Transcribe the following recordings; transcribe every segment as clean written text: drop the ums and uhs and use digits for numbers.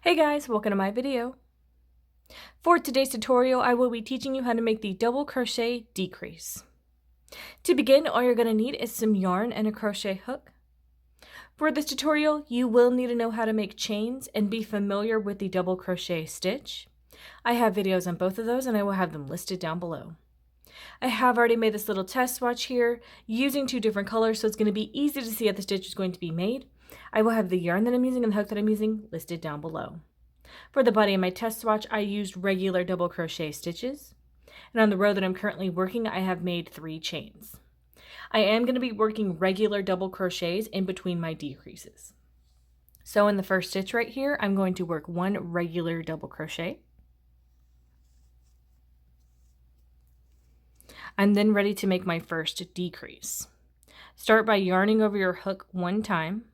Hey guys, welcome to my video. For today's tutorial, I will be teaching you how to make the double crochet decrease. To begin, all you're going to need is some yarn and a crochet hook. For this tutorial, you will need to know how to make chains and be familiar with the double crochet stitch. I have videos on both of those and I will have them listed down below. I have already made this little test swatch here using two different colors, so it's going to be easy to see how the stitch is going to be made. I will have the yarn that I'm using and the hook that I'm using listed down below. For the body of my test swatch, I used regular double crochet stitches. And on the row that I'm currently working, I have made 3 chains. I am going to be working regular double crochets in between my decreases. So in the first stitch right here, I'm going to work 1 regular double crochet. I'm then ready to make my first decrease. Start by yarning over your hook 1 time.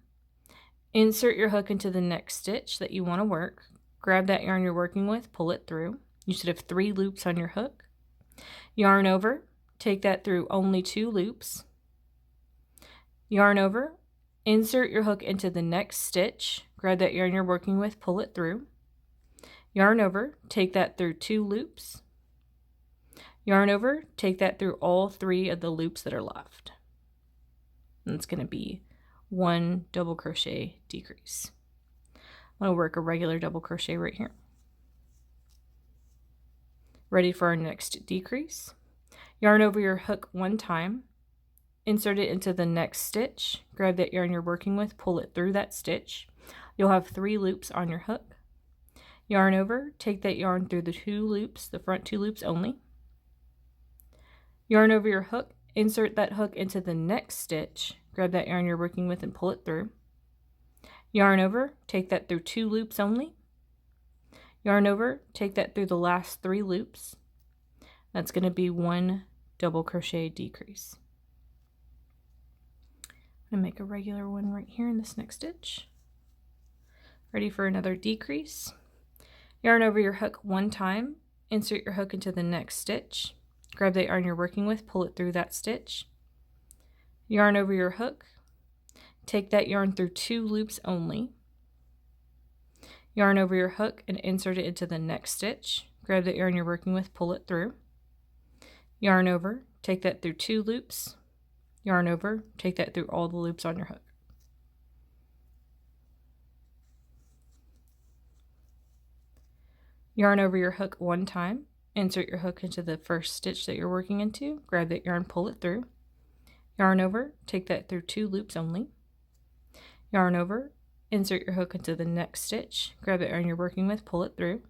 Insert your hook into the next stitch that you want to work. Grab that yarn you're working with, pull it through. You should have 3 loops on your hook. Yarn over, take that through only 2 loops. Yarn over, insert your hook into the next stitch. Grab that yarn you're working with, pull it through. Yarn over, take that through 2 loops. Yarn over, take that through all 3 of the loops that are left. And it's going to be 1 double crochet decrease. I'm going to work a regular double crochet right here. Ready for our next decrease. Yarn over your hook 1 time. Insert it into the next stitch. Grab that yarn you're working with, pull it through that stitch. You'll have 3 loops on your hook. Yarn over, take that yarn through the 2 loops, the front 2 loops only. Yarn over your hook, insert that hook into the next stitch. Grab that yarn you're working with and pull it through. Yarn over, take that through 2 loops only. Yarn over, take that through the last 3 loops. That's going to be 1 double crochet decrease. I'm going to make a regular one right here in this next stitch. Ready for another decrease. Yarn over your hook 1 time, insert your hook into the next stitch. Grab that yarn you're working with, pull it through that stitch. Yarn over your hook. Take that yarn through 2 loops only. Yarn over your hook and insert it into the next stitch. Grab that yarn you're working with, pull it through. Yarn over, take that through 2 loops. Yarn over, take that through all the loops on your hook. Yarn over your hook 1 time. Insert your hook into the first stitch that you're working into. Grab that yarn, pull it through. Yarn over, take that through 2 loops only. Yarn over, insert your hook into the next stitch. Grab the yarn you're working with, pull it through.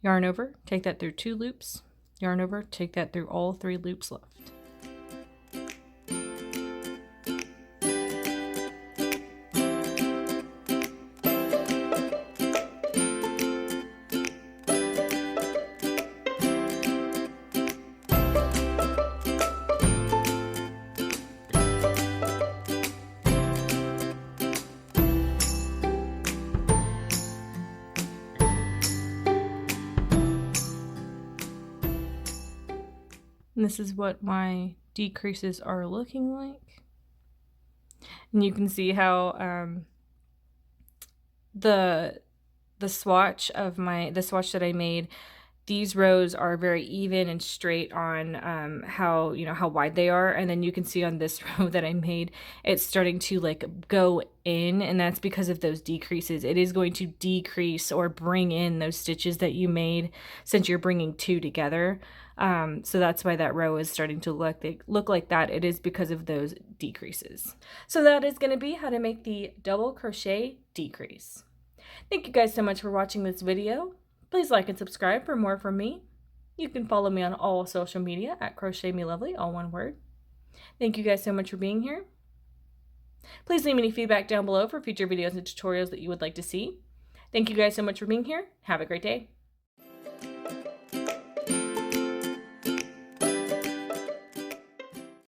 Yarn over, take that through 2 loops. Yarn over, take that through all 3 loops left. And this is what my decreases are looking like. And you can see how the swatch that I made, these rows are very even and straight on how wide they are, and then you can see on this row that I made, it's starting to like go in, and that's because of those decreases. It is going to decrease or bring in those stitches that you made since you're bringing 2 together. So that's why that row is starting to look like that. It is because of those decreases. So that is going to be how to make the double crochet decrease. Thank you guys so much for watching this video. Please like and subscribe for more from me. You can follow me on all social media at crochetmelovely, all one word. Thank you guys so much for being here. Please leave me any feedback down below for future videos and tutorials that you would like to see. Thank you guys so much for being here. Have a great day.